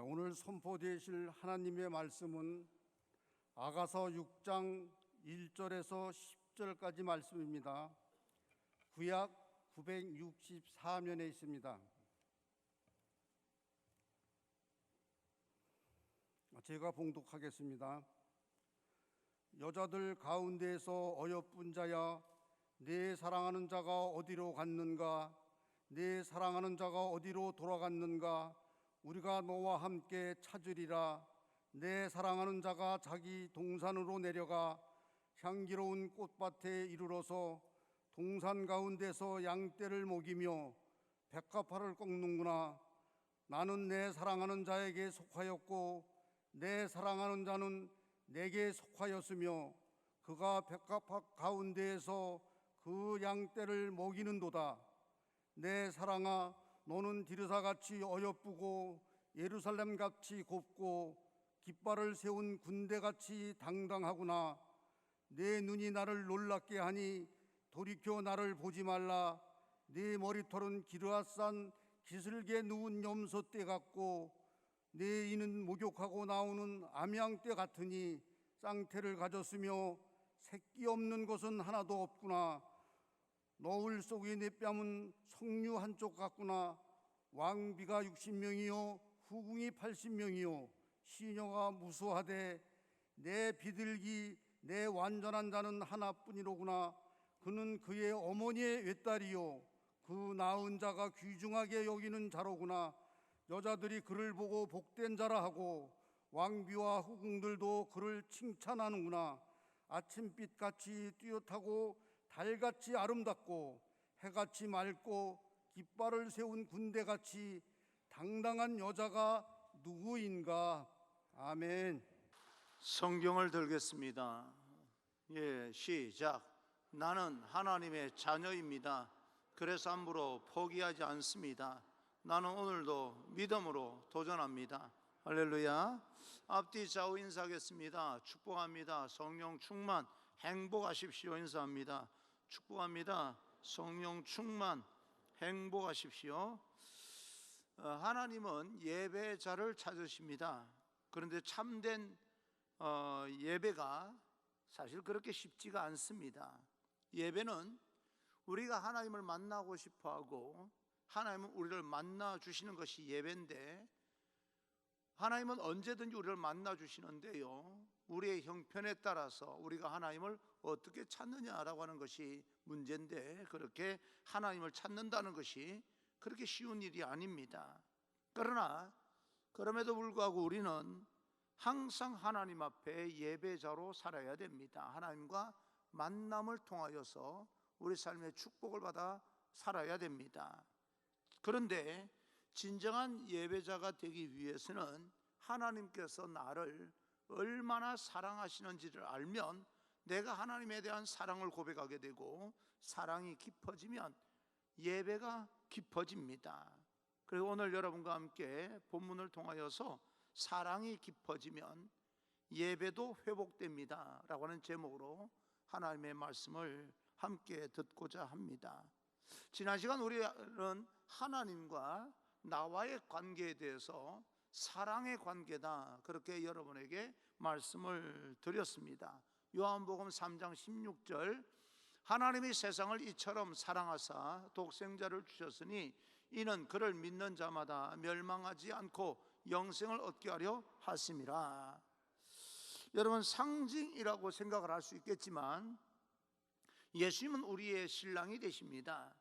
오늘 선포되실 하나님의 말씀은 아가서 6장 1절에서 10절까지 말씀입니다. 구약 964면에 있습니다. 제가 봉독하겠습니다. 여자들 가운데에서 어여쁜 자야, 내 사랑하는 자가 어디로 갔는가? 내 사랑하는 자가 어디로 돌아갔는가? 우리가 너와 함께 찾으리라. 내 사랑하는 자가 자기 동산으로 내려가 향기로운 꽃밭에 이르러서 동산 가운데서 양떼를 먹이며 백합화를 꺾는구나. 나는 내 사랑하는 자에게 속하였고 내 사랑하는 자는 내게 속하였으며 그가 백합화 가운데에서 그 양떼를 먹이는도다. 내 사랑아, 너는 디르사같이 어여쁘고 예루살렘같이 곱고 깃발을 세운 군대같이 당당하구나. 내 눈이 나를 놀랍게 하니 돌이켜 나를 보지 말라. 네 머리털은 기르앗산 기슭에 누운 염소떼 같고 내 이는 목욕하고 나오는 암양떼 같으니 쌍태를 가졌으며 새끼 없는 것은 하나도 없구나. 너울 속의 내 뺨은 석류 한쪽 같구나. 왕비가 60명이요 후궁이 80명이요 시녀가 무수하되 내 비둘기 내 완전한 자는 하나뿐이로구나. 그는 그의 어머니의 외딸이요 그 낳은 자가 귀중하게 여기는 자로구나. 여자들이 그를 보고 복된 자라 하고 왕비와 후궁들도 그를 칭찬하는구나. 아침빛같이 뚜렷하고 달같이 아름답고 해같이 맑고 깃발을 세운 군대같이 당당한 여자가 누구인가? 아멘. 성경을 들겠습니다. 시작. 나는 하나님의 자녀입니다. 그래서 함부로 포기하지 않습니다. 나는 오늘도 믿음으로 도전합니다. 할렐루야. 앞뒤 좌우 인사하겠습니다. 축복합니다. 성령 충만 행복하십시오. 인사합니다. 축복합니다. 성령 충만 행복하십시오. 하나님은 예배자를 찾으십니다. 그런데 참된 예배가 사실 그렇게 쉽지가 않습니다. 예배는 우리가 하나님을 만나고 싶어하고 하나님은 우리를 만나 주시는 것이 예배인데, 하나님은 언제든지 우리를 만나 주시는데요, 우리의 형편에 따라서 우리가 하나님을 어떻게 찾느냐라고 하는 것이 문제인데, 그렇게 하나님을 찾는다는 것이 그렇게 쉬운 일이 아닙니다. 그러나 그럼에도 불구하고 우리는 항상 하나님 앞에 예배자로 살아야 됩니다. 하나님과 만남을 통하여서 우리 삶의 축복을 받아 살아야 됩니다. 그런데 진정한 예배자가 되기 위해서는 하나님께서 나를 얼마나 사랑하시는지를 알면 내가 하나님에 대한 사랑을 고백하게 되고, 사랑이 깊어지면 예배가 깊어집니다. 그래서 오늘 여러분과 함께 본문을 통하여서 사랑이 깊어지면 예배도 회복됩니다 라고 하는 제목으로 하나님의 말씀을 함께 듣고자 합니다. 지난 시간 우리는 하나님과 나와의 관계에 대해서 사랑의 관계다, 그렇게 여러분에게 말씀을 드렸습니다. 요한복음 3장 16절, 하나님이 세상을 이처럼 사랑하사 독생자를 주셨으니 이는 그를 믿는 자마다 멸망하지 않고 영생을 얻게 하려 하심이라. 여러분, 상징이라고 생각을 할 수 있겠지만 예수님은 우리의 신랑이 되십니다.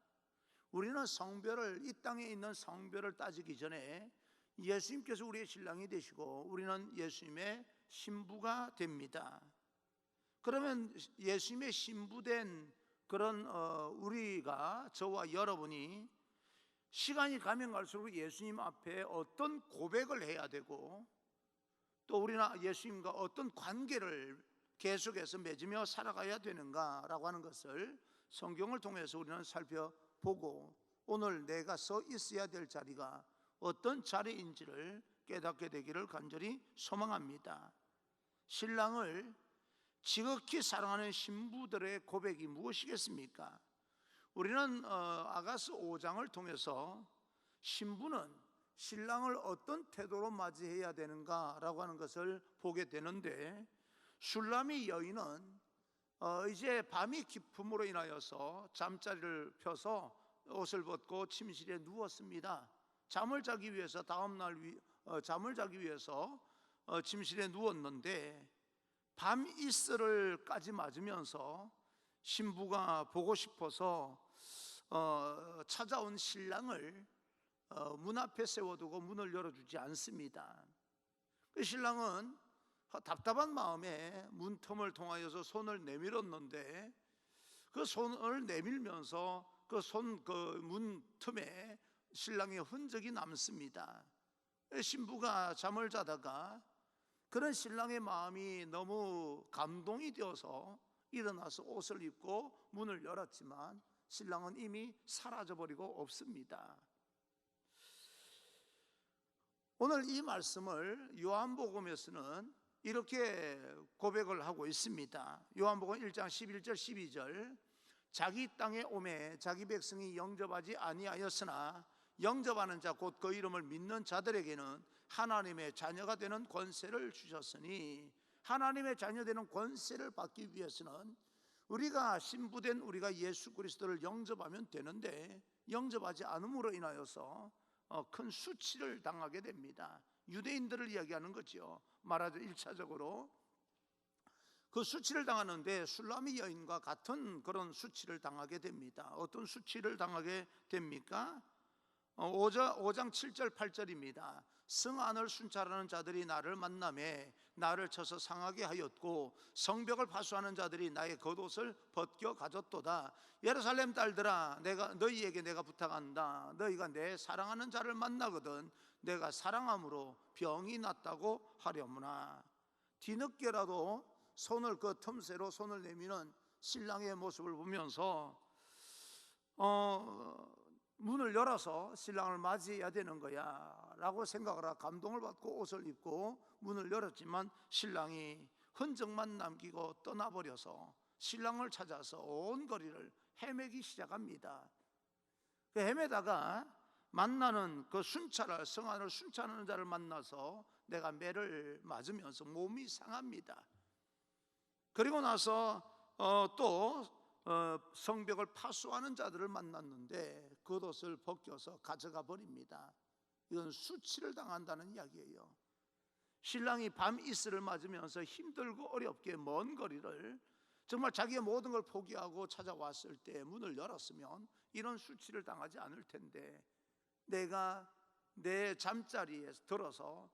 우리는 성별을, 이 땅에 있는 성별을 따지기 전에 예수님께서 우리의 신랑이 되시고 우리는 예수님의 신부가 됩니다. 그러면 예수님의 신부된 그런 우리가, 저와 여러분이 시간이 가면 갈수록 예수님 앞에 어떤 고백을 해야 되고, 또 우리나 예수님과 어떤 관계를 계속해서 맺으며 살아가야 되는가라고 하는 것을 성경을 통해서 우리는 살펴보고, 오늘 내가 서 있어야 될 자리가 어떤 자리인지를 깨닫게 되기를 간절히 소망합니다. 신랑을 지극히 사랑하는 신부들의 고백이 무엇이겠습니까? 우리는 아가서 5장을 통해서 신부는 신랑을 어떤 태도로 맞이해야 되는가라고 하는 것을 보게 되는데, 슐라미 여인은 이제 밤이 깊음으로 인하여서 잠자리를 펴서 옷을 벗고 침실에 누웠습니다. 잠을 자기 위해서 잠을 자기 위해서 침실에 누웠는데, 밤 이슬을까지 맞으면서 신부가 보고 싶어서 찾아온 신랑을 문 앞에 세워두고 문을 열어주지 않습니다. 그 신랑은 답답한 마음에 문틈을 통하여서 손을 내밀었는데, 그 손을 내밀면서 그 문틈에 신랑의 흔적이 남습니다. 신부가 잠을 자다가 그런 신랑의 마음이 너무 감동이 되어서 일어나서 옷을 입고 문을 열었지만 신랑은 이미 사라져버리고 없습니다. 오늘 이 말씀을 요한복음에서는 이렇게 고백을 하고 있습니다. 요한복음 1장 11절 12절, 자기 땅에 오매 자기 백성이 영접하지 아니하였으나 영접하는 자 곧 그 이름을 믿는 자들에게는 하나님의 자녀가 되는 권세를 주셨으니, 하나님의 자녀 되는 권세를 받기 위해서는 우리가 신부된 우리가 예수 그리스도를 영접하면 되는데, 영접하지 않음으로 인하여서 큰 수치를 당하게 됩니다. 유대인들을 이야기하는 거죠. 말하자 1차적으로 그 수치를 당하는데 술라미 여인과 같은 그런 수치를 당하게 됩니다. 어떤 수치를 당하게 됩니까? 5장 7절 8절입니다. 성안을 순찰하는 자들이 나를 만나매 나를 쳐서 상하게 하였고, 성벽을 파수하는 자들이 나의 겉옷을 벗겨 가졌도다. 예루살렘 딸들아, 너희에게 내가 부탁한다. 너희가 내 사랑하는 자를 만나거든 내가 사랑함으로 병이 낫다고 하려무나. 뒤늦게라도 손을 그 틈새로 손을 내미는 신랑의 모습을 보면서 문을 열어서 신랑을 맞이해야 되는 거야 라고 생각을 하고 감동을 받고 옷을 입고 문을 열었지만 신랑이 흔적만 남기고 떠나버려서 신랑을 찾아서 온 거리를 헤매기 시작합니다. 그 헤매다가 만나는 그 성안을 순찰하는 자를 만나서 내가 매를 맞으면서 몸이 상합니다. 그리고 나서 또 성벽을 파수하는 자들을 만났는데 겉옷을 벗겨서 가져가 버립니다. 이건 수치를 당한다는 이야기예요. 신랑이 밤 이슬을 맞으면서 힘들고 어렵게 먼 거리를 정말 자기의 모든 걸 포기하고 찾아왔을 때 문을 열었으면 이런 수치를 당하지 않을 텐데, 내가 내 잠자리에 들어서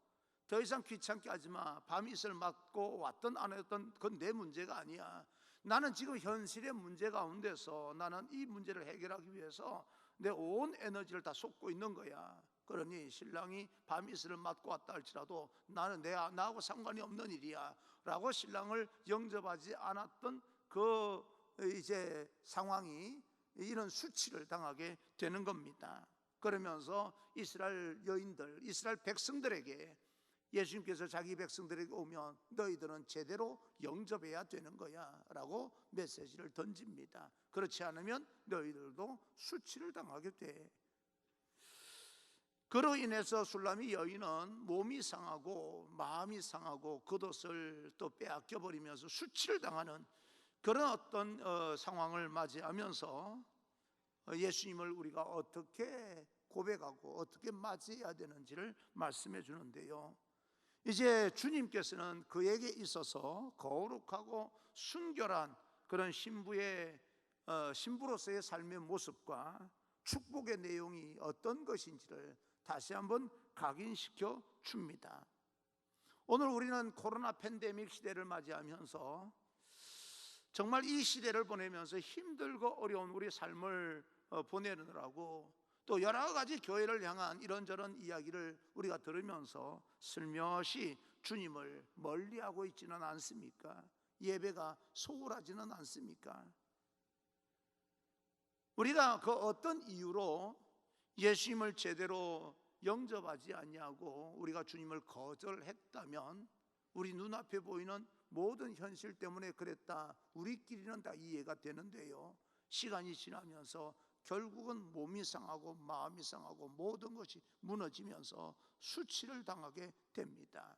더 이상 귀찮게 하지 마, 밤 이슬 맞고 왔던 안 했던 그건 내 문제가 아니야, 나는 지금 현실의 문제 가운데서 나는 이 문제를 해결하기 위해서 내 온 에너지를 다 쏟고 있는 거야. 그러니 신랑이 밤 이슬을 맞고 왔다 할지라도 나는 나하고 상관이 없는 일이야 라고 신랑을 영접하지 않았던 그 이제 상황이 이런 수치를 당하게 되는 겁니다. 그러면서 이스라엘 여인들, 이스라엘 백성들에게 예수님께서 자기 백성들에게 오면 너희들은 제대로 영접해야 되는 거야 라고 메시지를 던집니다. 그렇지 않으면 너희들도 수치를 당하게 돼. 그로 인해서 술라미 여인은 몸이 상하고 마음이 상하고 겉옷을 또 빼앗겨 버리면서 수치를 당하는 그런 어떤 상황을 맞이하면서 예수님을 우리가 어떻게 고백하고 어떻게 맞이해야 되는지를 말씀해 주는데요, 이제 주님께서는 그에게 있어서 거룩하고 순결한 그런 신부로서의 삶의 모습과 축복의 내용이 어떤 것인지를 다시 한번 각인시켜 줍니다. 오늘 우리는 코로나 팬데믹 시대를 맞이하면서 정말 이 시대를 보내면서 힘들고 어려운 우리 삶을 보내느라고 또 여러 가지 교회를 향한 이런저런 이야기를 우리가 들으면서 슬며시 주님을 멀리하고 있지는 않습니까? 예배가 소홀하지는 않습니까? 우리가 그 어떤 이유로 예수님을 제대로 영접하지 아니하고 우리가 주님을 거절했다면 우리 눈앞에 보이는 모든 현실 때문에 그랬다, 우리끼리는 다 이해가 되는데요, 시간이 지나면서 결국은 몸이 상하고 마음이 상하고 모든 것이 무너지면서 수치를 당하게 됩니다.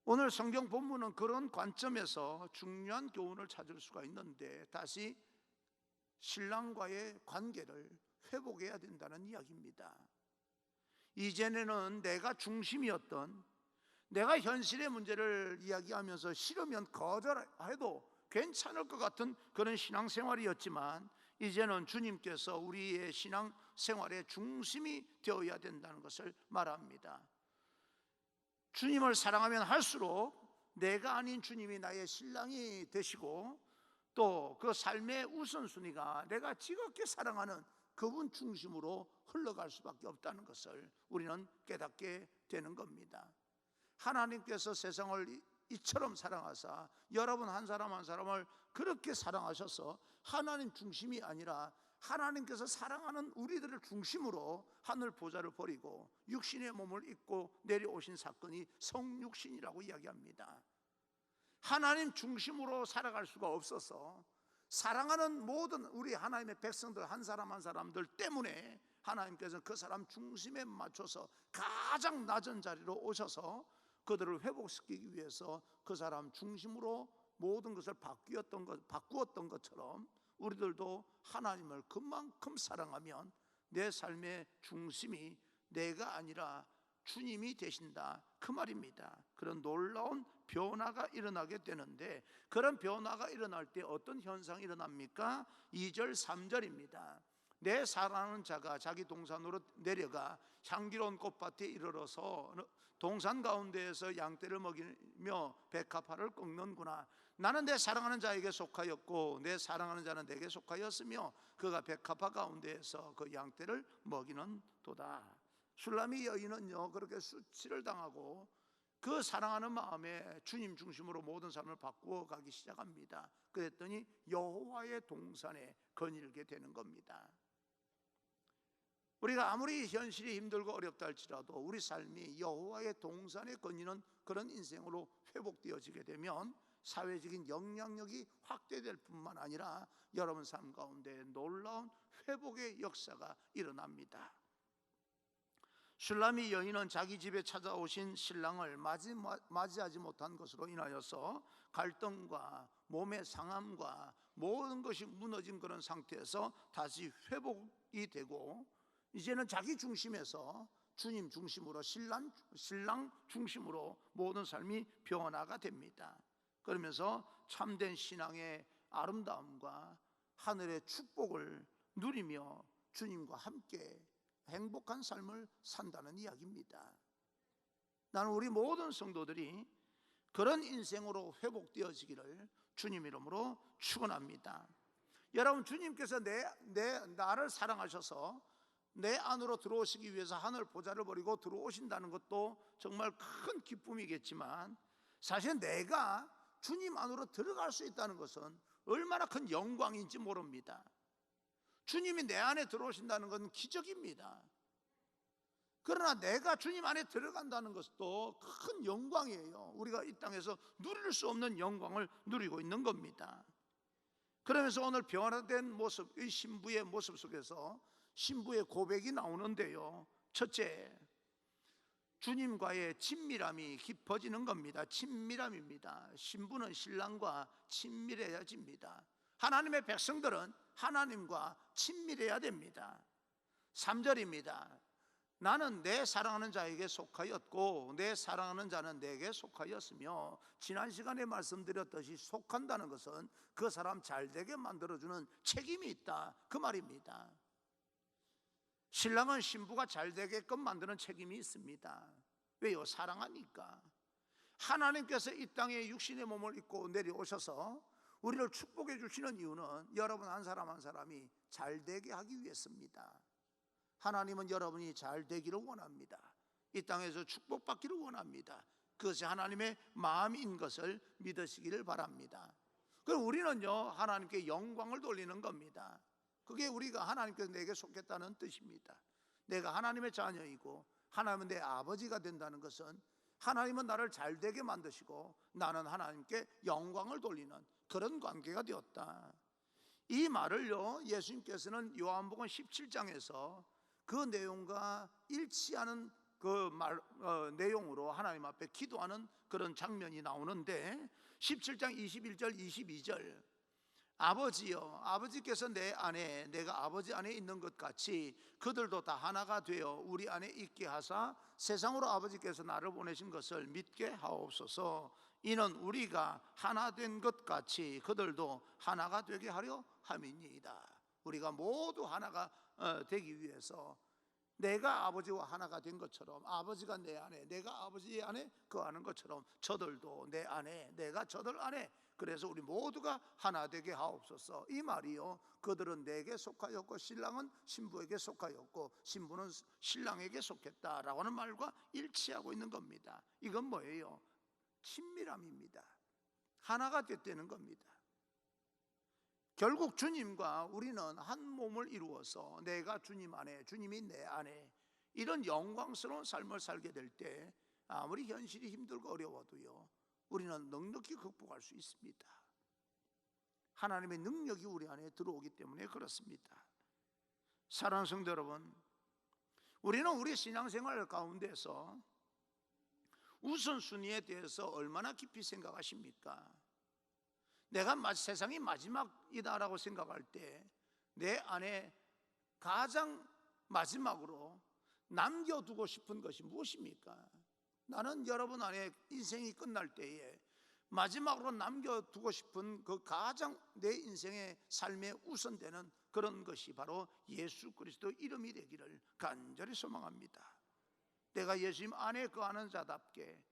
오늘 성경 본문은 그런 관점에서 중요한 교훈을 찾을 수가 있는데, 다시 신랑과의 관계를 회복해야 된다는 이야기입니다. 이전에는 내가 중심이었던, 내가 현실의 문제를 이야기하면서 싫으면 거절해도 괜찮을 것 같은 그런 신앙생활이었지만, 이제는 주님께서 우리의 신앙생활의 중심이 되어야 된다는 것을 말합니다. 주님을 사랑하면 할수록 내가 아닌 주님이 나의 신랑이 되시고, 또 그 삶의 우선순위가 내가 지극히 사랑하는 그분 중심으로 흘러갈 수밖에 없다는 것을 우리는 깨닫게 되는 겁니다. 하나님께서 세상을 이처럼 사랑하사 여러분 한 사람 한 사람을 그렇게 사랑하셔서 하나님 중심이 아니라 하나님께서 사랑하는 우리들을 중심으로 하늘 보좌를 버리고 육신의 몸을 입고 내려오신 사건이 성육신이라고 이야기합니다. 하나님 중심으로 살아갈 수가 없어서 사랑하는 모든 우리 하나님의 백성들 한 사람 한 사람들 때문에 하나님께서 그 사람 중심에 맞춰서 가장 낮은 자리로 오셔서 그들을 회복시키기 위해서 그 사람 중심으로 모든 것을 바꾸었던 것처럼 우리들도 하나님을 그만큼 사랑하면 내 삶의 중심이 내가 아니라 주님이 되신다, 그 말입니다. 그런 놀라운 변화가 일어나게 되는데, 그런 변화가 일어날 때 어떤 현상이 일어납니까? 2절 3절입니다. 내 사랑하는 자가 자기 동산으로 내려가 향기로운 꽃밭에 이르러서 동산 가운데에서 양떼를 먹이며 백합화를 꺾는구나. 나는 내 사랑하는 자에게 속하였고 내 사랑하는 자는 내게 속하였으며 그가 백합화 가운데에서 그 양떼를 먹이는 도다. 슐라미 여인은요, 그렇게 수치를 당하고 그 사랑하는 마음에 주님 중심으로 모든 삶을 바꾸어 가기 시작합니다. 그랬더니 여호와의 동산에 거닐게 되는 겁니다. 우리가 아무리 현실이 힘들고 어렵다 할지라도 우리 삶이 여호와의 동산에 거니는 그런 인생으로 회복되어지게 되면 사회적인 영향력이 확대될 뿐만 아니라 여러분 삶 가운데 놀라운 회복의 역사가 일어납니다. 슐라미 여인은 자기 집에 찾아오신 신랑을 맞이하지 못한 것으로 인하여서 갈등과 몸의 상함과 모든 것이 무너진 그런 상태에서 다시 회복이 되고, 이제는 자기 중심에서 주님 중심으로 신랑 중심으로 모든 삶이 변화가 됩니다. 그러면서 참된 신앙의 아름다움과 하늘의 축복을 누리며 주님과 함께 행복한 삶을 산다는 이야기입니다. 나는 우리 모든 성도들이 그런 인생으로 회복되어지기를 주님 이름으로 축원합니다. 여러분, 주님께서 나를 사랑하셔서 내 안으로 들어오시기 위해서 하늘 보좌를 버리고 들어오신다는 것도 정말 큰 기쁨이겠지만, 사실 내가 주님 안으로 들어갈 수 있다는 것은 얼마나 큰 영광인지 모릅니다. 주님이 내 안에 들어오신다는 것은 기적입니다. 그러나 내가 주님 안에 들어간다는 것도 큰 영광이에요. 우리가 이 땅에서 누릴 수 없는 영광을 누리고 있는 겁니다. 그러면서 오늘 변화된 모습, 이 신부의 모습 속에서 신부의 고백이 나오는데요, 첫째, 주님과의 친밀함이 깊어지는 겁니다. 친밀함입니다. 신부는 신랑과 친밀해야집니다. 하나님의 백성들은 하나님과 친밀해야 됩니다. 3절입니다. 나는 내 사랑하는 자에게 속하였고 내 사랑하는 자는 내게 속하였으며, 지난 시간에 말씀드렸듯이 속한다는 것은 그 사람 잘되게 만들어주는 책임이 있다, 그 말입니다. 신랑은 신부가 잘되게끔 만드는 책임이 있습니다. 왜요? 사랑하니까. 하나님께서 이 땅에 육신의 몸을 입고 내려오셔서 우리를 축복해 주시는 이유는 여러분 한 사람 한 사람이 잘되게 하기 위해서입니다. 하나님은 여러분이 잘되기를 원합니다. 이 땅에서 축복받기를 원합니다. 그것이 하나님의 마음인 것을 믿으시기를 바랍니다. 그럼 우리는요, 하나님께 영광을 돌리는 겁니다. 그게 우리가 하나님께서 내게 속했다는 뜻입니다. 내가 하나님의 자녀이고 하나님은 내 아버지가 된다는 것은 하나님은 나를 잘되게 만드시고 나는 하나님께 영광을 돌리는 그런 관계가 되었다. 이 말을요, 예수님께서는 요한복음 17장에서 그 내용과 일치하는 그 내용으로 하나님 앞에 기도하는 그런 장면이 나오는데 17장 21절 22절 아버지여, 아버지께서 내 안에 내가 아버지 안에 있는 것 같이 그들도 다 하나가 되어 우리 안에 있게 하사 세상으로 아버지께서 나를 보내신 것을 믿게 하옵소서. 이는 우리가 하나 된 것 같이 그들도 하나가 되게 하려 함이니이다. 우리가 모두 하나가 되기 위해서 내가 아버지와 하나가 된 것처럼 아버지가 내 안에 내가 아버지 안에 거하는 것처럼 저들도 내 안에 내가 저들 안에, 그래서 우리 모두가 하나 되게 하옵소서. 이 말이요, 그들은 내게 속하였고 신랑은 신부에게 속하였고 신부는 신랑에게 속했다라고 하는 말과 일치하고 있는 겁니다. 이건 뭐예요? 친밀함입니다. 하나가 됐다는 겁니다. 결국 주님과 우리는 한 몸을 이루어서 내가 주님 안에 주님이 내 안에 이런 영광스러운 삶을 살게 될 때 아무리 현실이 힘들고 어려워도요, 우리는 넉넉히 극복할 수 있습니다. 하나님의 능력이 우리 안에 들어오기 때문에 그렇습니다. 사랑하는 성도 여러분, 우리는 우리 신앙생활 가운데서 우선순위에 대해서 얼마나 깊이 생각하십니까? 내가 세상이 마지막이다라고 생각할 때 내 안에 가장 마지막으로 남겨두고 싶은 것이 무엇입니까? 나는 여러분 안에 인생이 끝날 때에 마지막으로 남겨두고 싶은 그 가장 내 인생의 삶에 우선되는 그런 것이 바로 예수 그리스도 이름이 되기를 간절히 소망합니다. 내가 예수님 안에 거하는 자답게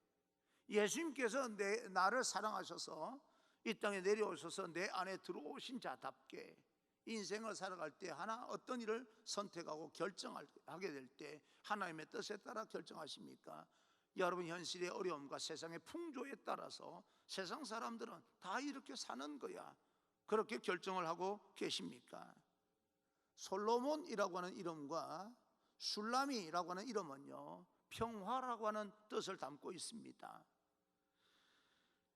예수님께서 나를 사랑하셔서 이 땅에 내려오셔서 내 안에 들어오신 자답게 인생을 살아갈 때 하나 어떤 일을 선택하고 결정하게 될 때 하나님의 뜻에 따라 결정하십니까? 여러분 현실의 어려움과 세상의 풍조에 따라서 세상 사람들은 다 이렇게 사는 거야, 그렇게 결정을 하고 계십니까? 솔로몬이라고 하는 이름과 술람이라고 하는 이름은요, 평화라고 하는 뜻을 담고 있습니다.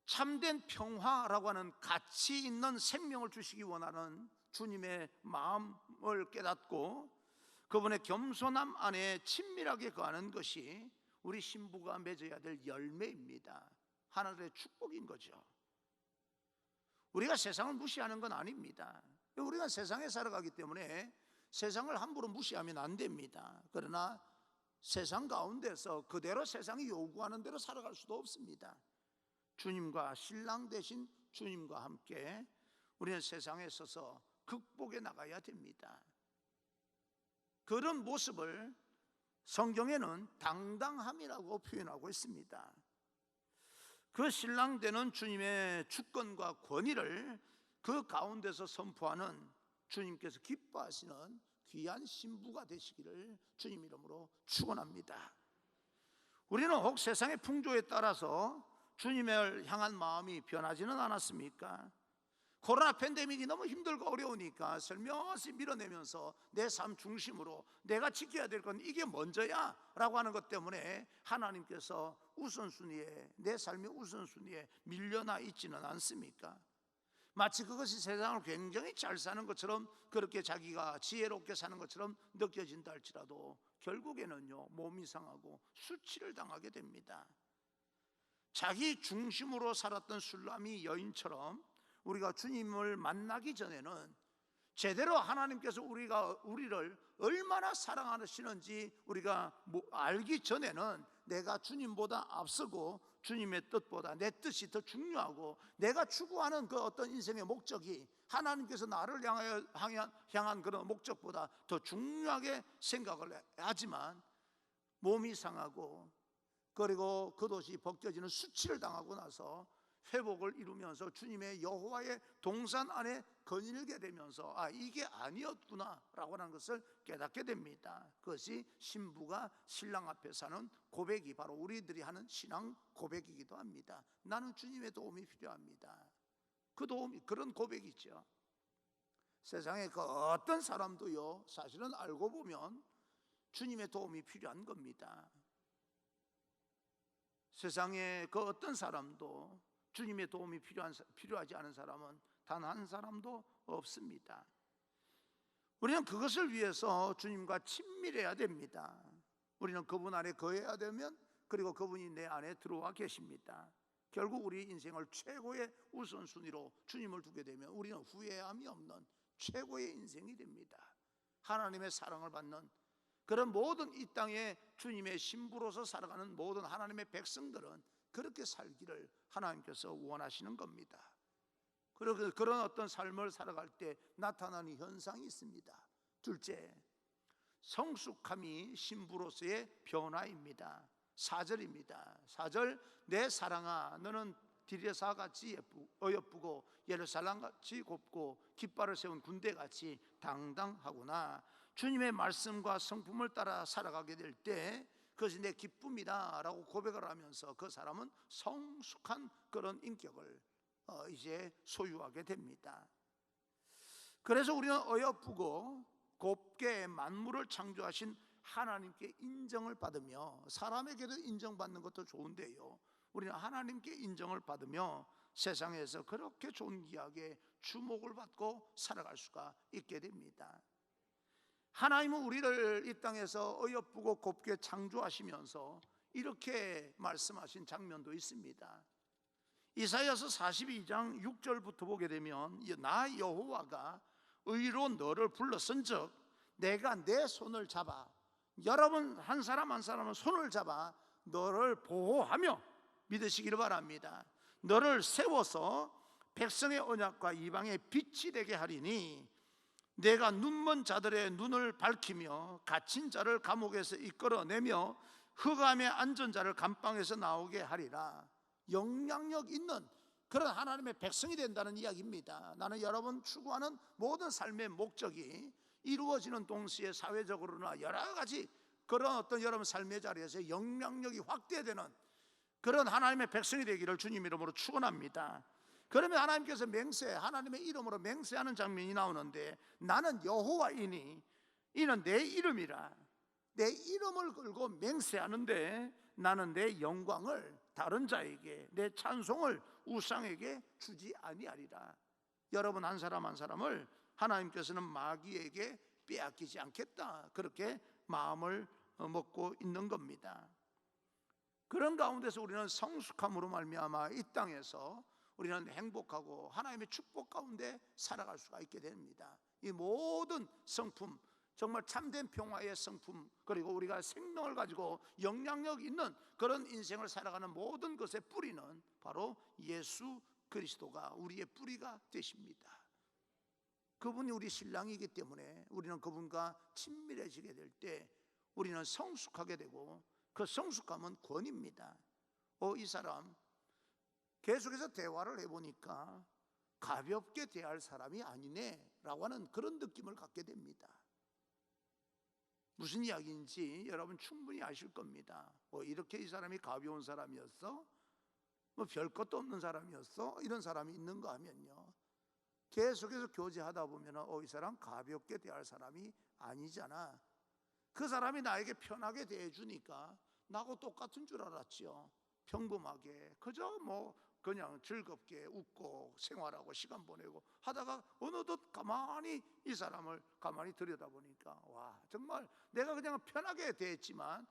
참된 평화라고 하는 가치 있는 생명을 주시기 원하는 주님의 마음을 깨닫고 그분의 겸손함 안에 친밀하게 거하는 것이 우리 신부가 맺어야 될 열매입니다. 하나님의 축복인 거죠. 우리가 세상을 무시하는 건 아닙니다. 우리가 세상에 살아가기 때문에 세상을 함부로 무시하면 안 됩니다. 그러나 세상 가운데서 그대로 세상이 요구하는 대로 살아갈 수도 없습니다. 주님과 신랑 되신 주님과 함께 우리는 세상에 서서 극복해 나가야 됩니다. 그런 모습을 성경에는 당당함이라고 표현하고 있습니다. 그 신랑 되는 주님의 주권과 권위를 그 가운데서 선포하는 주님께서 기뻐하시는 귀한 신부가 되시기를 주님 이름으로 축원합니다. 우리는 혹 세상의 풍조에 따라서 주님을 향한 마음이 변하지는 않았습니까? 코로나 팬데믹이 너무 힘들고 어려우니까 설명없이 밀어내면서 내 삶 중심으로 내가 지켜야 될 건 이게 먼저야 라고 하는 것 때문에 하나님께서 우선순위에, 내 삶의 우선순위에 밀려나 있지는 않습니까? 마치 그것이 세상을 굉장히 잘 사는 것처럼, 그렇게 자기가 지혜롭게 사는 것처럼 느껴진다 할지라도 결국에는요, 몸이 상하고 수치를 당하게 됩니다. 자기 중심으로 살았던 술람이 여인처럼 우리가 주님을 만나기 전에는 제대로 하나님께서 우리를 얼마나 사랑하시는지 우리가 알기 전에는 내가 주님보다 앞서고 주님의 뜻보다 내 뜻이 더 중요하고 내가 추구하는 그 어떤 인생의 목적이 하나님께서 나를 향한 그런 목적보다 더 중요하게 생각을 하지만 몸이 상하고 그리고 그것이 벗겨지는 수치를 당하고 나서 회복을 이루면서 주님의 여호와의 동산 안에 거닐게 되면서 이게 아니었구나 라고 하는 것을 깨닫게 됩니다. 그것이 신부가 신랑 앞에 사는 고백이 바로 우리들이 하는 신앙 고백이기도 합니다. 나는 주님의 도움이 필요합니다. 그 도움이 그런 고백이죠. 세상에 그 어떤 사람도요, 사실은 알고 보면 주님의 도움이 필요한 겁니다. 세상에 그 어떤 사람도 주님의 도움이 필요하지 않은 사람은 단 한 사람도 없습니다. 우리는 그것을 위해서 주님과 친밀해야 됩니다. 우리는 그분 안에 거해야 되면, 그리고 그분이 내 안에 들어와 계십니다. 결국 우리 인생을 최고의 우선순위로 주님을 두게 되면 우리는 후회함이 없는 최고의 인생이 됩니다. 하나님의 사랑을 받는 그런 모든 이 땅에 주님의 신부로서 살아가는 모든 하나님의 백성들은 그렇게 살기를 하나님께서 원하시는 겁니다. 그리고 그런 어떤 삶을 살아갈 때 나타나는 현상이 있습니다. 둘째, 성숙함이 신부로서의 변화입니다. 4절입니다. 4절, 내 사랑아 너는 디레사같이 어여쁘고 예루살렘같이 곱고 깃발을 세운 군대같이 당당하구나. 주님의 말씀과 성품을 따라 살아가게 될 때 그것이 내 기쁨이다 라고 고백을 하면서 그 사람은 성숙한 그런 인격을 이제 소유하게 됩니다. 그래서 우리는 어여쁘고 곱게 만물을 창조하신 하나님께 인정을 받으며, 사람에게도 인정받는 것도 좋은데요, 우리는 하나님께 인정을 받으며 세상에서 그렇게 존귀하게 주목을 받고 살아갈 수가 있게 됩니다. 하나님은 우리를 이 땅에서 어여쁘고 곱게 창조하시면서 이렇게 말씀하신 장면도 있습니다. 이사야서 42장 6절부터 보게 되면, 나 여호와가 의로 너를 불렀은즉 내가 내 손을 잡아, 여러분 한 사람 한 사람은 손을 잡아 너를 보호하며 믿으시기를 바랍니다. 너를 세워서 백성의 언약과 이방의 빛이 되게 하리니 내가 눈먼 자들의 눈을 밝히며 갇힌 자를 감옥에서 이끌어내며 흑암에 앉은 자를 감방에서 나오게 하리라. 영향력 있는 그런 하나님의 백성이 된다는 이야기입니다. 나는 여러분 추구하는 모든 삶의 목적이 이루어지는 동시에 사회적으로나 여러 가지 그런 어떤 여러분 삶의 자리에서 영향력이 확대되는 그런 하나님의 백성이 되기를 주님 이름으로 축원합니다. 그러면 하나님께서 하나님의 이름으로 맹세하는 장면이 나오는데, 나는 여호와이니 이는 내 이름이라. 내 이름을 걸고 맹세하는데 나는 내 영광을 다른 자에게, 내 찬송을 우상에게 주지 아니하리라. 여러분 한 사람 한 사람을 하나님께서는 마귀에게 빼앗기지 않겠다, 그렇게 마음을 먹고 있는 겁니다. 그런 가운데서 우리는 성숙함으로 말미암아 이 땅에서 우리는 행복하고 하나님의 축복 가운데 살아갈 수가 있게 됩니다. 이 모든 성품, 정말 참된 평화의 성품, 그리고 우리가 생명을 가지고 영향력 있는 그런 인생을 살아가는 모든 것의 뿌리는 바로 예수 그리스도가 우리의 뿌리가 되십니다. 그분이 우리 신랑이기 때문에 우리는 그분과 친밀해지게 될 때 우리는 성숙하게 되고, 그 성숙함은 권위입니다. 이 사람 계속해서 대화를 해보니까 가볍게 대할 사람이 아니네 라고 하는 그런 느낌을 갖게 됩니다. 무슨 이야기인지 여러분 충분히 아실 겁니다. 이렇게 이 사람이 가벼운 사람이었어? 별 것도 없는 사람이었어? 이런 사람이 있는가 하면요, 계속해서 교제하다 보면 이 사람 가볍게 대할 사람이 아니잖아. 그 사람이 나에게 편하게 대해주니까 나하고 똑같은 줄 알았죠. 평범하게 그저 그냥 즐겁게 웃고 생활하고 시간 보내고 하다가 어느덧 가만히 이 사람을 가만히 들여다보니까 와, 정말 내가 그냥 편하게 대했지만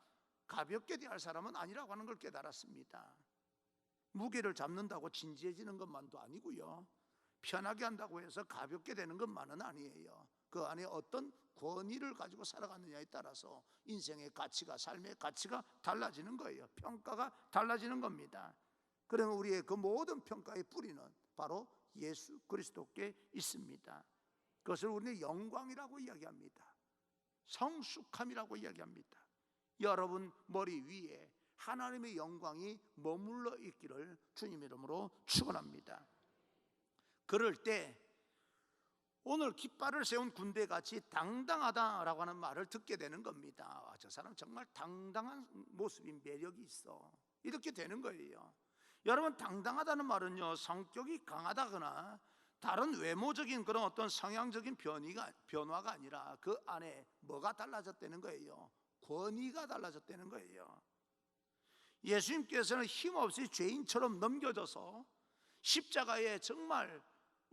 가볍게 대할 사람은 아니라고 하는 걸 깨달았습니다. 무게를 잡는다고 진지해지는 것만도 아니고요, 편하게 한다고 해서 가볍게 되는 것만은 아니에요. 그 안에 어떤 권위를 가지고 살아가느냐에 따라서 인생의 가치가, 삶의 가치가 달라지는 거예요. 평가가 달라지는 겁니다. 그러면 우리의 그 모든 평가의 뿌리는 바로 예수 그리스도께 있습니다. 그것을 우리는 영광이라고 이야기합니다. 성숙함이라고 이야기합니다. 여러분 머리 위에 하나님의 영광이 머물러 있기를 주님 이름으로 축원합니다. 그럴 때 오늘 깃발을 세운 군대같이 당당하다라고 하는 말을 듣게 되는 겁니다. 저 사람 정말 당당한 모습이 매력이 있어, 이렇게 되는 거예요. 여러분 당당하다는 말은요, 성격이 강하다거나 다른 외모적인 그런 어떤 성향적인 변화가 아니라 그 안에 뭐가 달라졌다는 거예요? 권위가 달라졌다는 거예요. 예수님께서는 힘없이 죄인처럼 넘겨져서 십자가에 정말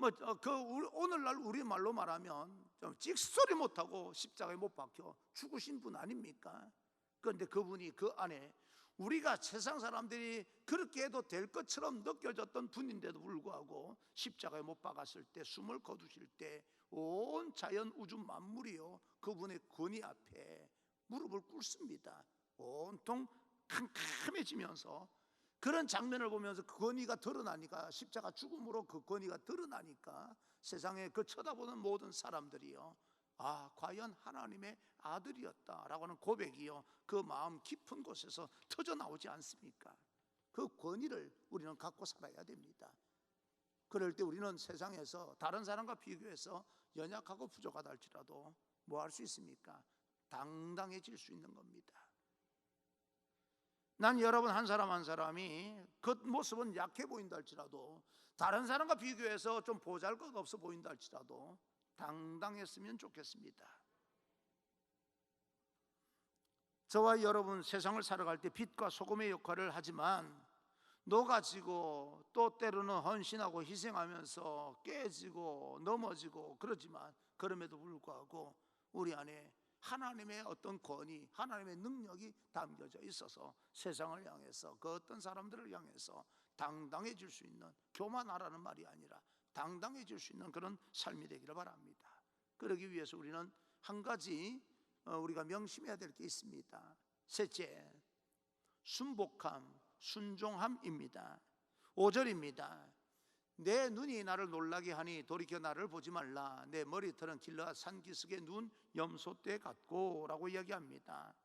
오늘날 우리 말로 말하면 좀 찍소리 못하고 십자가에 못 박혀 죽으신 분 아닙니까? 그런데 그분이 그 안에 우리가 세상 사람들이 그렇게 해도 될 것처럼 느껴졌던 분인데도 불구하고 십자가에 못 박았을 때, 숨을 거두실 때 온 자연 우주 만물이요 그분의 권위 앞에 무릎을 꿇습니다. 온통 캄캄해지면서 그런 장면을 보면서 그 권위가 드러나니까, 십자가 죽음으로 그 권위가 드러나니까 세상에 그 쳐다보는 모든 사람들이요, 아, 과연 하나님의 아들이었다라고 하는 고백이요 그 마음 깊은 곳에서 터져 나오지 않습니까? 그 권위를 우리는 갖고 살아야 됩니다. 그럴 때 우리는 세상에서 다른 사람과 비교해서 연약하고 부족하다 할지라도 뭐 할 수 있습니까? 당당해질 수 있는 겁니다. 난 여러분 한 사람 한 사람이 겉모습은 약해 보인다 할지라도, 다른 사람과 비교해서 좀 보잘것없어 보인다 할지라도 당당했으면 좋겠습니다. 저와 여러분 세상을 살아갈 때 빛과 소금의 역할을 하지만 녹아지고 또 때로는 헌신하고 희생하면서 깨지고 넘어지고 그러지만, 그럼에도 불구하고 우리 안에 하나님의 어떤 권위, 하나님의 능력이 담겨져 있어서 세상을 향해서, 그 어떤 사람들을 향해서 당당해질 수 있는, 교만하라는 말이 아니라 당당해질 수 있는 그런 삶이 되기를 바랍니다. 그러기 위해서 우리는 한 가지 우리가 명심해야 될 게 있습니다. 셋째, 순복함, 순종함입니다. 5절입니다. 내 눈이 나를 놀라게 하니 돌이켜 나를 보지 말라. 내 머리털은 길르앗 산기슭의 눈 염소떼 같고 라고 이야기합니다.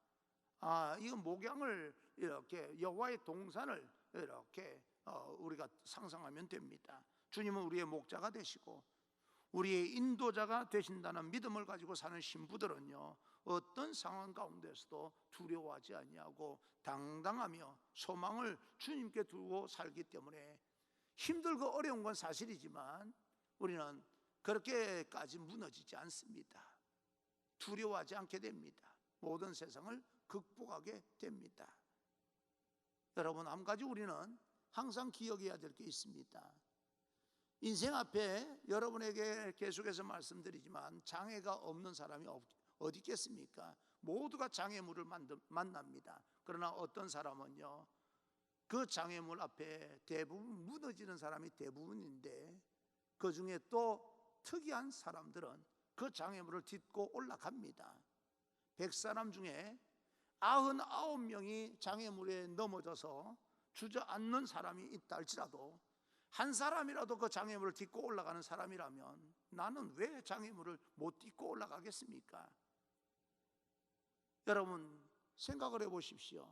이건 목양을 이렇게 여호와의 동산을 이렇게 우리가 상상하면 됩니다. 주님은 우리의 목자가 되시고 우리의 인도자가 되신다는 믿음을 가지고 사는 신부들은요, 어떤 상황 가운데서도 두려워하지 아니하고 당당하며 소망을 주님께 두고 살기 때문에 힘들고 어려운 건 사실이지만 우리는 그렇게까지 무너지지 않습니다. 두려워하지 않게 됩니다. 모든 세상을 극복하게 됩니다. 여러분, 한 가지 우리는 항상 기억해야 될 게 있습니다. 인생 앞에 여러분에게 계속해서 말씀드리지만 장애가 없는 사람이 어디 있겠습니까? 모두가 장애물을 만납니다. 그러나 어떤 사람은요, 그 장애물 앞에 대부분 무너지는 사람이 대부분인데, 그 중에 또 특이한 사람들은 그 장애물을 딛고 올라갑니다. 100사람 중에 99명이 장애물에 넘어져서 주저앉는 사람이 있다 할지라도, 한 사람이라도 그 장애물을 딛고 올라가는 사람이라면 나는 왜 장애물을 못 딛고 올라가겠습니까? 여러분 생각을 해보십시오.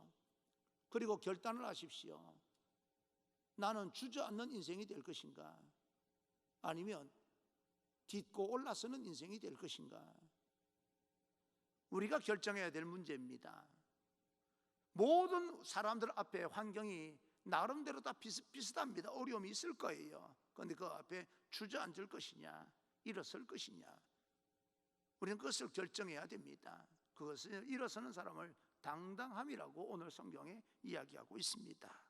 그리고 결단을 하십시오. 나는 주저앉는 인생이 될 것인가, 아니면 딛고 올라서는 인생이 될 것인가? 우리가 결정해야 될 문제입니다. 모든 사람들 앞에 환경이 나름대로 다 비슷비슷합니다. 어려움이 있을 거예요. 그런데 그 앞에 주저앉을 것이냐, 일어설 것이냐, 우리는 그것을 결정해야 됩니다. 그것을 일어서는 사람을 당당함이라고 오늘 성경에 이야기하고 있습니다.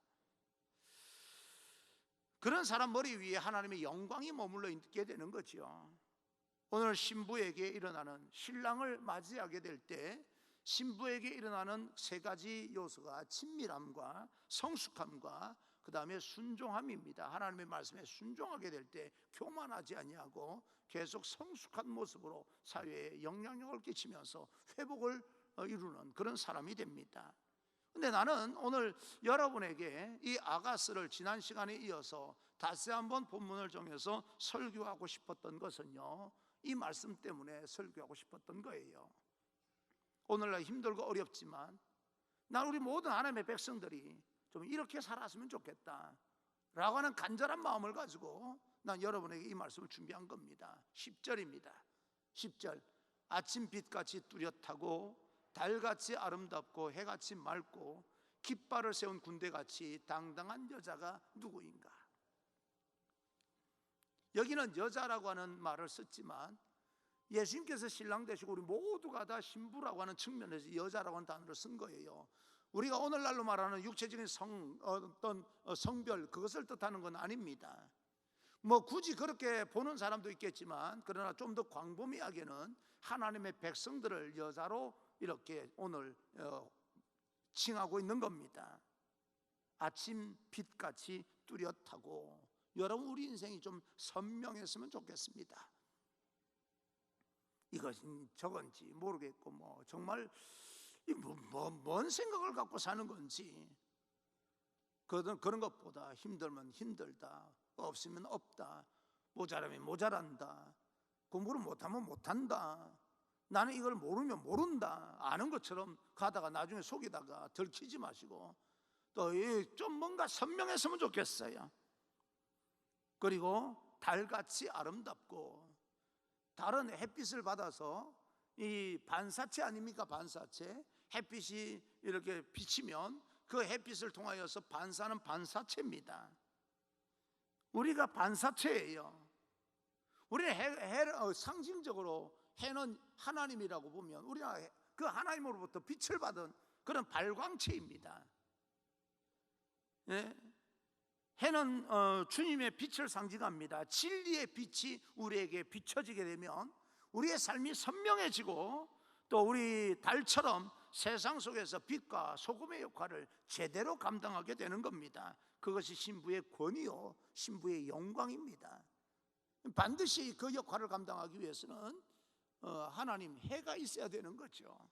그런 사람 머리 위에 하나님의 영광이 머물러 있게 되는 거죠. 오늘 신부에게 일어나는, 신랑을 맞이하게 될 때 신부에게 일어나는 세 가지 요소가 친밀함과 성숙함과 그 다음에 순종함입니다. 하나님의 말씀에 순종하게 될 때 교만하지 아니하고 계속 성숙한 모습으로 사회에 영향력을 끼치면서 회복을 이루는 그런 사람이 됩니다. 근데 나는 오늘 여러분에게 이 아가스를 지난 시간에 이어서 다시 한번 본문을 정해서 설교하고 싶었던 것은요, 이 말씀 때문에 설교하고 싶었던 거예요. 오늘날 힘들고 어렵지만 난 우리 모든 하나님의 백성들이 좀 이렇게 살았으면 좋겠다 라고 하는 간절한 마음을 가지고 난 여러분에게 이 말씀을 준비한 겁니다. 10절입니다. 10절, 아침빛같이 뚜렷하고 달같이 아름답고 해같이 맑고 깃발을 세운 군대같이 당당한 여자가 누구인가? 여기는 여자라고 하는 말을 썼지만 예수님께서 신랑 되시고 우리 모두가 다 신부라고 하는 측면에서 여자라고 하는 단어를 쓴 거예요. 우리가 오늘날로 말하는 육체적인 어떤 성별, 그것을 뜻하는 건 아닙니다. 뭐 굳이 그렇게 보는 사람도 있겠지만, 그러나 좀 더 광범위하게는 하나님의 백성들을 여자로 이렇게 오늘 칭하고 있는 겁니다. 아침 빛같이 뚜렷하고. 여러분, 우리 인생이 좀 선명했으면 좋겠습니다. 이것은 저건지 모르겠고, 뭐 정말 뭔 생각을 갖고 사는 건지. 그런 것보다 힘들면 힘들다, 없으면 없다, 모자라면 모자란다, 공부를 못하면 못한다, 나는 이걸 모르면 모른다, 아는 것처럼 가다가 나중에 속이다가 들키지 마시고, 또 좀 뭔가 선명했으면 좋겠어요. 그리고 달같이 아름답고, 달은 햇빛을 받아서 이 반사체 아닙니까? 반사체. 햇빛이 이렇게 비치면 그 햇빛을 통하여서 반사는 반사체입니다. 우리가 반사체예요. 우리는 상징적으로 해는 하나님이라고 보면 우리가 그 하나님으로부터 빛을 받은 그런 발광체입니다. 예? 해는 주님의 빛을 상징합니다. 진리의 빛이 우리에게 비춰지게 되면 우리의 삶이 선명해지고, 또 우리 달처럼 세상 속에서 빛과 소금의 역할을 제대로 감당하게 되는 겁니다. 그것이 신부의 권위요, 신부의 영광입니다. 반드시 그 역할을 감당하기 위해서는 하나님 해가 있어야 되는 거죠.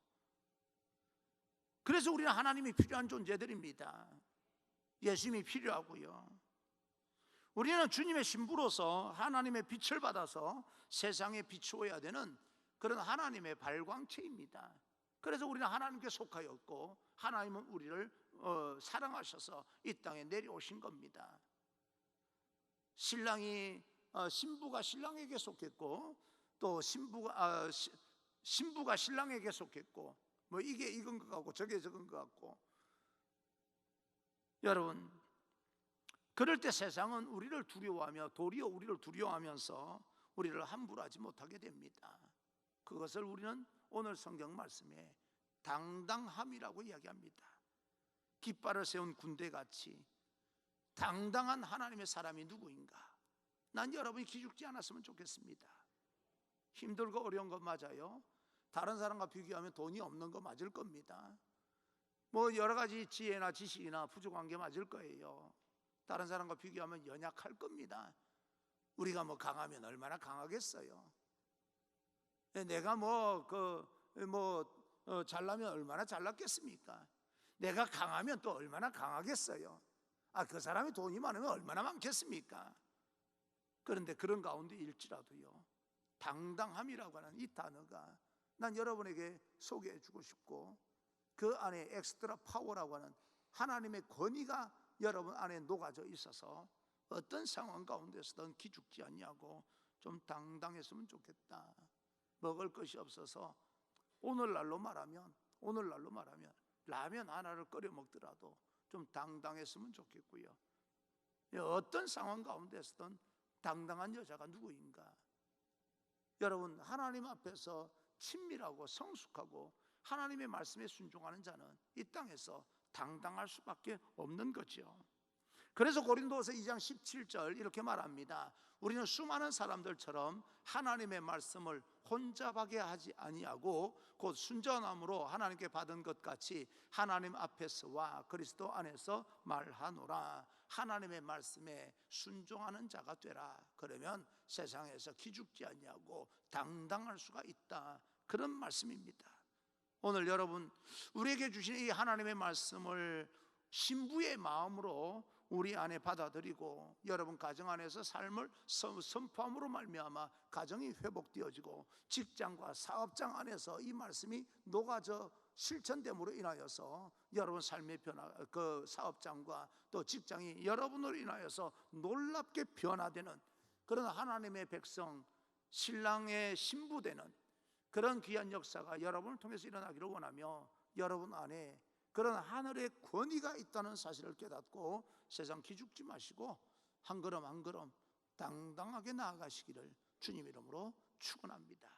그래서 우리는 하나님이 필요한 존재들입니다. 예수님이 필요하고요. 우리는 주님의 신부로서 하나님의 빛을 받아서 세상에 비추어야 되는 그런 하나님의 발광체입니다. 그래서 우리는 하나님께 속하였고, 하나님은 우리를 사랑하셔서 이 땅에 내려오신 겁니다. 신부가 신랑에게 속했고, 또 신부가 신랑에게 속했고, 뭐 이게 이건 것 같고 저게 저건 것 같고. 여러분, 그럴 때 세상은 우리를 두려워하며, 도리어 우리를 두려워하면서 우리를 함부로 하지 못하게 됩니다. 그것을 우리는 오늘 성경 말씀에 당당함이라고 이야기합니다. 깃발을 세운 군대같이 당당한 하나님의 사람이 누구인가? 난 여러분이 기죽지 않았으면 좋겠습니다. 힘들고 어려운 것 맞아요. 다른 사람과 비교하면 돈이 없는 거 맞을 겁니다. 뭐 여러 가지 지혜나 지식이나 부족한 게 맞을 거예요. 다른 사람과 비교하면 연약할 겁니다. 우리가 뭐 강하면 얼마나 강하겠어요. 내가 잘나면 얼마나 잘났겠습니까? 내가 강하면 또 얼마나 강하겠어요. 그 사람이 돈이 많으면 얼마나 많겠습니까? 그런데 그런 가운데 일지라도요, 당당함이라고 하는 이 단어가 난 여러분에게 소개해 주고 싶고, 그 안에 엑스트라 파워라고 하는 하나님의 권위가 여러분 안에 녹아져 있어서 어떤 상황 가운데서든 기죽지 않냐고 좀 당당했으면 좋겠다. 먹을 것이 없어서 오늘날로 말하면 라면 하나를 끓여 먹더라도 좀 당당했으면 좋겠고요. 어떤 상황 가운데서든 당당한 여자가 누구인가? 여러분, 하나님 앞에서 친밀하고 성숙하고 하나님의 말씀에 순종하는 자는 이 땅에서 당당할 수밖에 없는 거죠. 그래서 고린도서 2장 17절 이렇게 말합니다. 우리는 수많은 사람들처럼 하나님의 말씀을 혼잡하게 하지 아니하고 곧 순전함으로 하나님께 받은 것 같이 하나님 앞에서와 그리스도 안에서 말하노라. 하나님의 말씀에 순종하는 자가 되라. 그러면 세상에서 기죽지 아니하고 당당할 수가 있다. 그런 말씀입니다. 오늘 여러분, 우리에게 주신 이 하나님의 말씀을 신부의 마음으로 우리 안에 받아들이고, 여러분 가정 안에서 삶을 선포함으로 말미암아 가정이 회복되어지고, 직장과 사업장 안에서 이 말씀이 녹아져 실천됨으로 인하여서 여러분 삶의 변화, 그 사업장과 또 직장이 여러분으로 인하여서 놀랍게 변화되는 그런 하나님의 백성, 신랑의 신부되는 그런 귀한 역사가 여러분을 통해서 일어나기를 원하며, 여러분 안에 그런 하늘의 권위가 있다는 사실을 깨닫고 세상 기죽지 마시고 한 걸음 한 걸음 당당하게 나아가시기를 주님 이름으로 축원합니다.